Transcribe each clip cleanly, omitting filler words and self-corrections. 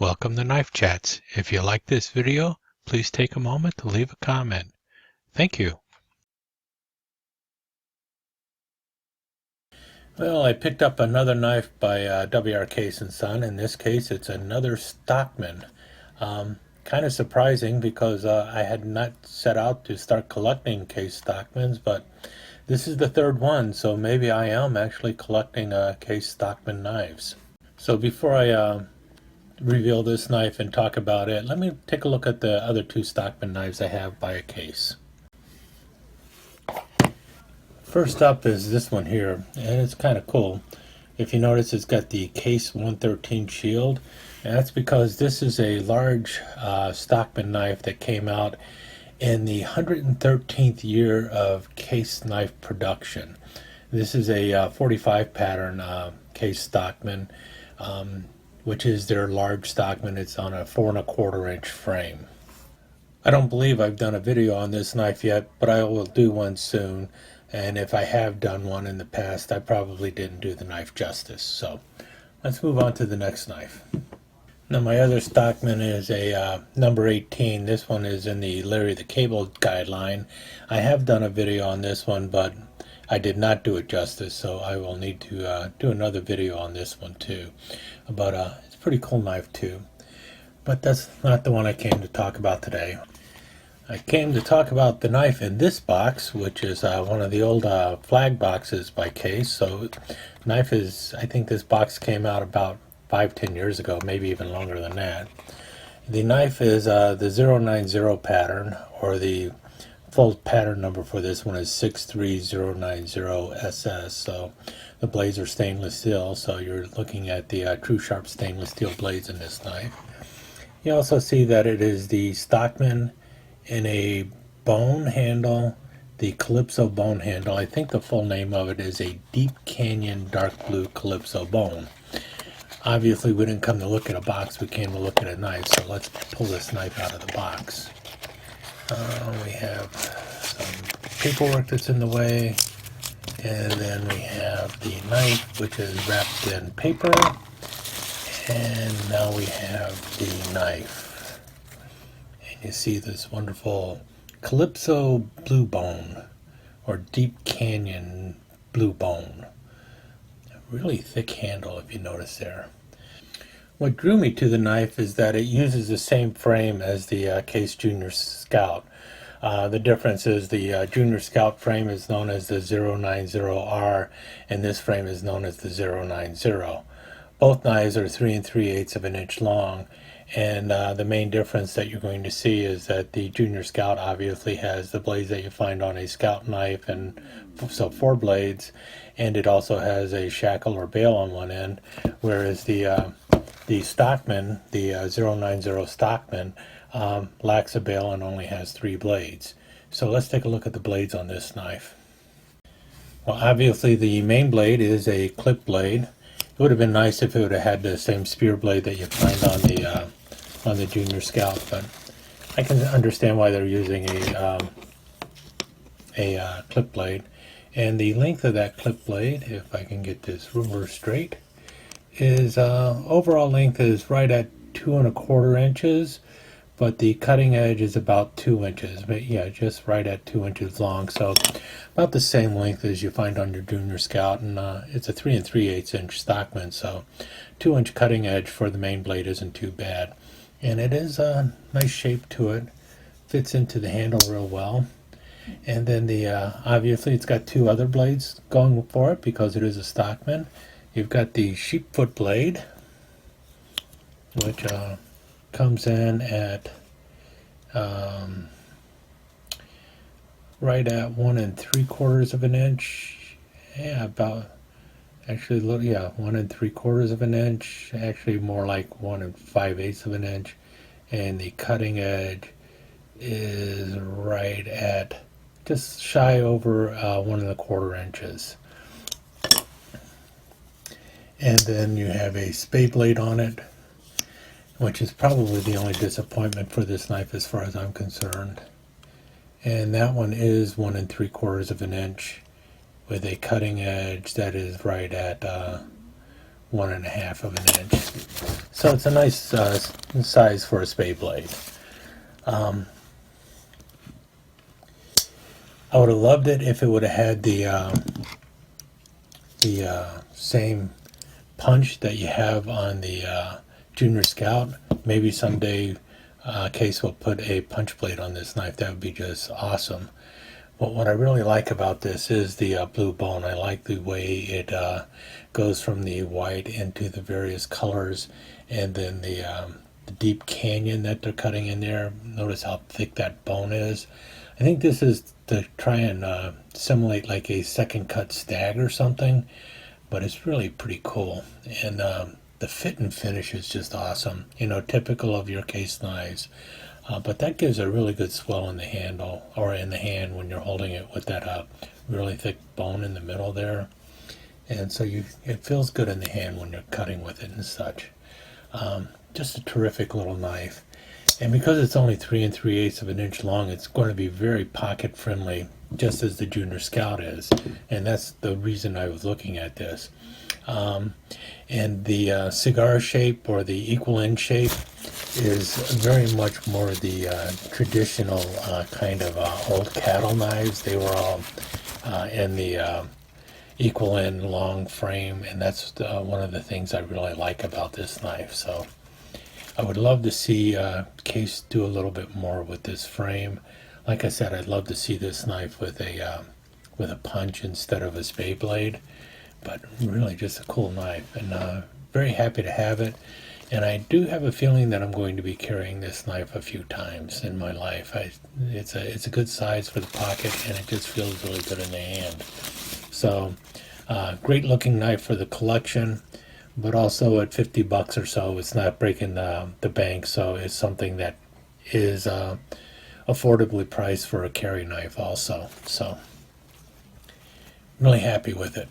Welcome to Knife Chats. If you like this video, please take a moment to leave a comment. Thank you. Well, I picked up another knife by W.R. Case & Son. In this case, it's another Stockman. Kind of surprising because I had not set out to start collecting Case Stockmans, but this is the third one, so maybe I am actually collecting Case Stockman knives. So before I reveal this knife and talk about it, let me take a look at the other two Stockman knives I have by a case. First up is this one here, and it's kind of cool. If you notice, it's got the Case 113 shield, and that's because this is a large Stockman knife that came out in the 113th year of Case knife production. This is a 45 pattern Case Stockman, which is their large Stockman. It's on a 4 1/4 inch frame. I don't believe I've done a video on this knife yet, but I will do one soon. And if I have done one in the past, I probably didn't do the knife justice. So let's move on to the next knife. Now my other Stockman is a number 18. This one is in the Larry the Cable guideline. I have done a video on this one, but I did not do it justice, so I will need to do another video on this one too. But it's a pretty cool knife too. But that's not the one I came to talk about today. I came to talk about the knife in this box, which is one of the old flag boxes by Case. So knife is, I think this box came out about 5-10 years ago, maybe even longer than that. The knife is the 090 pattern, or the full pattern number for this one is 63090SS. So the blades are stainless steel, so you're looking at the true sharp stainless steel blades in this knife. You also see that it is the Stockman in a bone handle, the Calypso bone handle. I think the full name of it is a Deep Canyon Dark Blue Calypso bone. Obviously we didn't come to look at a box, we came to look at a knife, so let's pull this knife out of the box. We have some paperwork that's in the way, and then we have the knife, which is wrapped in paper, and now we have the knife. And you see this wonderful Calypso blue bone, or Deep Canyon blue bone. A really thick handle, if you notice there. What drew me to the knife is that it uses the same frame as the Case Junior Scout. The difference is the Junior Scout frame is known as the 090R, and this frame is known as the 090. Both knives are 3 3/8 of an inch long, and the main difference that you're going to see is that the Junior Scout obviously has the blades that you find on a Scout knife, and so 4 blades, and it also has a shackle or bail on one end, whereas the Stockman, the 090 Stockman, lacks a bail and only has 3 blades. So let's take a look at the blades on this knife. Well, obviously the main blade is a clip blade. It would have been nice if it would have had the same spear blade that you find on the Junior Scout, but I can understand why they're using a clip blade. And the length of that clip blade, if I can get this ruler straight, is overall length is right at 2 1/4 inches, but the cutting edge is about 2 inches. But yeah, just right at 2 inches long, so about the same length as you find on your Junior Scout, and it's a 3 3/8 inch Stockman, so 2 inch cutting edge for the main blade isn't too bad. And it is a nice shape to it, fits into the handle real well. And then the obviously it's got 2 other blades going for it because it is a Stockman. You've got the sheepfoot blade, which comes in at right at 1 3/4 of an inch. Yeah, about actually, yeah, 1 3/4 of an inch. Actually, more like 1 5/8 of an inch. And the cutting edge is right at just shy over 1 1/4 inches. And then you have a spade blade on it, which is probably the only disappointment for this knife as far as I'm concerned. And that one is 1 3/4 of an inch with a cutting edge that is right at 1.5 of an inch. So it's a nice size for a spade blade. I would have loved it if it would have had the same punch that you have on the Junior Scout. Maybe someday Case will put a punch blade on this knife. That would be just awesome. But what I really like about this is the blue bone. I like the way it goes from the white into the various colors, and then the deep canyon that they're cutting in there. Notice how thick that bone is. I think this is to try and simulate like a second cut stag or something, but it's really pretty cool. And the fit and finish is just awesome. You know, typical of your Case knives. But that gives a really good swell in the handle or in the hand when you're holding it with that really thick bone in the middle there. And so it feels good in the hand when you're cutting with it and such. Just a terrific little knife. And because it's only 3 3/8 of an inch long, it's going to be very pocket friendly, just as the Junior Scout is. And that's the reason I was looking at this. And the cigar shape or the equal end shape is very much more the traditional kind of old cattle knives. They were all in the equal end long frame, and that's one of the things I really like about this knife. So I would love to see Case do a little bit more with this frame. Like I said, I'd love to see this knife with a punch instead of a spade blade. But really just a cool knife, and very happy to have it. And I do have a feeling that I'm going to be carrying this knife a few times in my life. It's a good size for the pocket, and it just feels really good in the hand. So great looking knife for the collection, but also at $50 or so, it's not breaking the bank. So it's something that is affordably priced for a carry knife also. So really happy with it.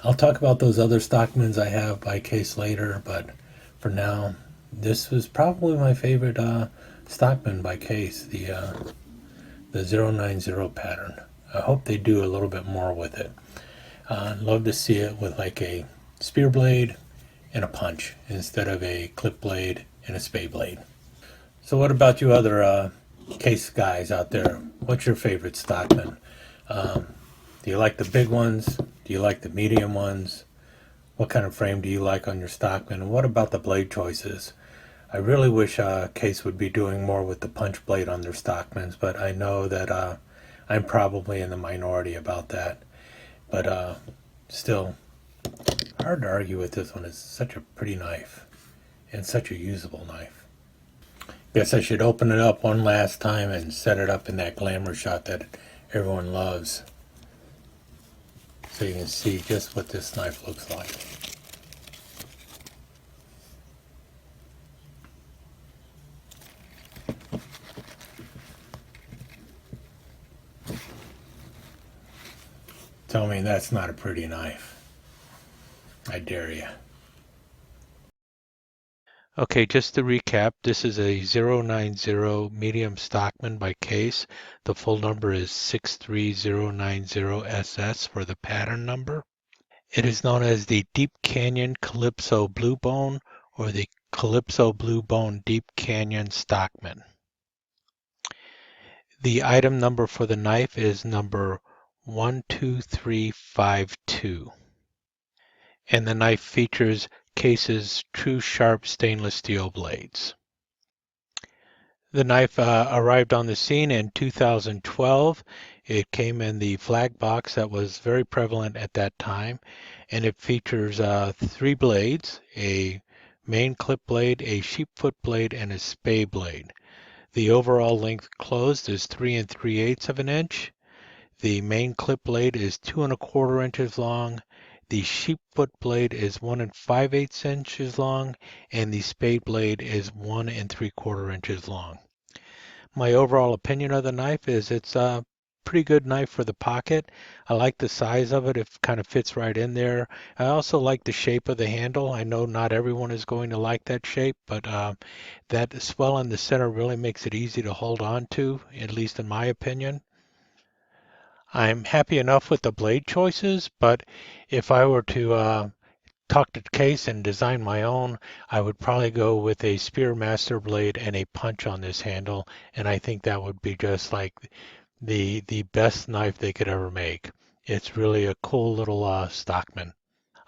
I'll talk about those other Stockmans I have by Case later, but for now, this was probably my favorite Stockman by Case, the 090 pattern. I hope they do a little bit more with it. I'd love to see it with like a spear blade and a punch instead of a clip blade and a spade blade. So what about you other Case guys out there? What's your favorite Stockman? Do you like the big ones? Do you like the medium ones? What kind of frame do you like on your Stockman? And what about the blade choices? I really wish Case would be doing more with the punch blade on their Stockmans, but I know that I'm probably in the minority about that. But still, hard to argue with this one. It's such a pretty knife and such a usable knife. Guess I should open it up one last time and set it up in that glamour shot that everyone loves, so you can see just what this knife looks like. Tell me that's not a pretty knife. I dare you. Okay, just to recap, this is a 090 medium Stockman by Case. The full number is 63090SS for the pattern number. It is known as the Deep Canyon Calypso Blue Bone or the Calypso Blue Bone Deep Canyon Stockman. The item number for the knife is number 12352. And the knife features Case's true sharp stainless steel blades. The knife arrived on the scene in 2012. It came in the flag box that was very prevalent at that time, and it features 3 blades, a main clip blade, a sheep foot blade, and a spade blade. The overall length closed is 3 3/8 of an inch. The main clip blade is 2 1/4 inches long. The sheep foot blade is 1 5/8 inches long, and the spade blade is 1 3/4 inches long. My overall opinion of the knife is it's a pretty good knife for the pocket. I like the size of it. It kind of fits right in there. I also like the shape of the handle. I know not everyone is going to like that shape, but that swell in the center really makes it easy to hold on to, at least in my opinion. I'm happy enough with the blade choices, but if I were to talk to Case and design my own, I would probably go with a Spearmaster blade and a punch on this handle, and I think that would be just like the best knife they could ever make. It's really a cool little Stockman.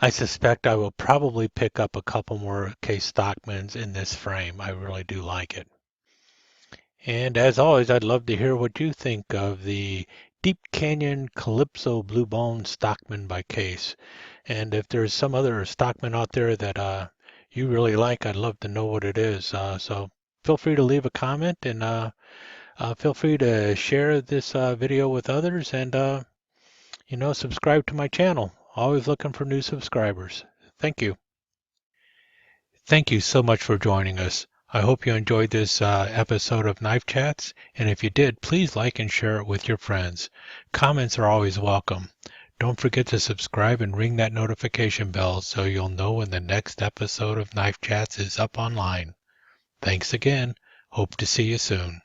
I suspect I will probably pick up a couple more Case Stockmans in this frame. I really do like it. And as always, I'd love to hear what you think of the Deep Canyon Calypso Blue Bone Stockman by Case. And if there's some other Stockman out there that you really like, I'd love to know what it is. So feel free to leave a comment and feel free to share this video with others and, subscribe to my channel. Always looking for new subscribers. Thank you. Thank you so much for joining us. I hope you enjoyed this episode of Knife Chats, and if you did, please like and share it with your friends. Comments are always welcome. Don't forget to subscribe and ring that notification bell so you'll know when the next episode of Knife Chats is up online. Thanks again. Hope to see you soon.